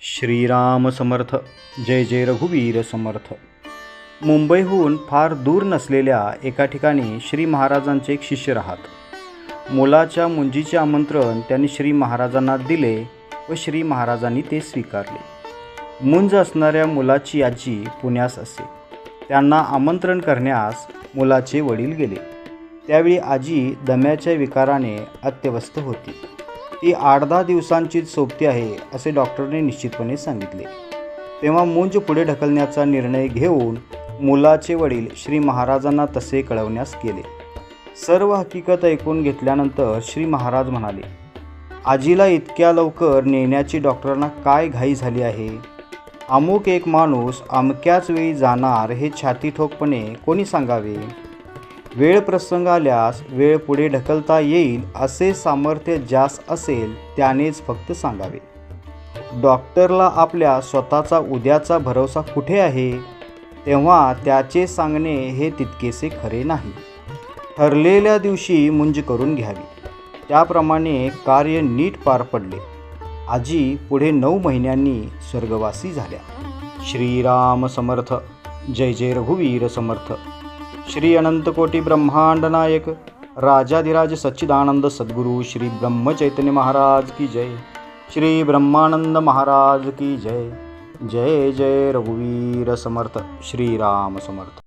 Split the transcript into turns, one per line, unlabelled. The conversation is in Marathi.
श्रीराम समर्थ. जय जय रघुवीर समर्थ. मुंबईहून फार दूर नसलेल्या एका ठिकाणी श्री महाराजांचे एक शिष्य राहत. मुलाच्या मुंजीचे आमंत्रण त्यांनी श्री महाराजांना दिले व श्री महाराजांनी ते स्वीकारले. मुंज असणाऱ्या मुलाची आजी पुण्यास असे. त्यांना आमंत्रण करण्यास मुलाचे वडील गेले. त्यावेळी आजी दम्याच्या विकाराने अत्यवस्थ होती. ती 8-10 दिवसांचीच सोबती आहे असे डॉक्टरने निश्चितपणे सांगितले. तेव्हा मुंज पुढे ढकलण्याचा निर्णय घेऊन मुलाचे वडील श्री महाराजांना तसे कळवण्यास गेले. सर्व हकीकत ऐकून घेतल्यानंतर श्री महाराज म्हणाले, आजीला इतक्या लवकर नेण्याची डॉक्टरांना काय घाई झाली आहे. अमुक एक माणूस अमक्याच वेळी जाणार हे छाती ठोकपणे कोणी सांगावे. वेळ प्रसंग आल्यास वेळ पुढे ढकलता येईल असे सामर्थ्य ज्यास असेल त्यानेच फक्त सांगावे. डॉक्टरला आपल्या स्वतःचा उद्याचा भरोसा कुठे आहे, तेव्हा त्याचे सांगणे हे तितकेसे खरे नाही. ठरलेल्या दिवशी मुंज करून घ्यावी. त्याप्रमाणे कार्य नीट पार पडले. आजी पुढे 9 महिन्यांनी स्वर्गवासी झाल्या. श्रीराम समर्थ. जय जय रघुवीर समर्थ. श्री अनंतकोटी ब्रह्मांड नायक राजाधिराज सच्चिदानंद सद्गुरु श्री ब्रह्मचैतन्य महाराज की जय. श्री ब्रह्मानंद महाराज की जय. जय जय रघुवीर समर्थ. श्रीराम समर्थ.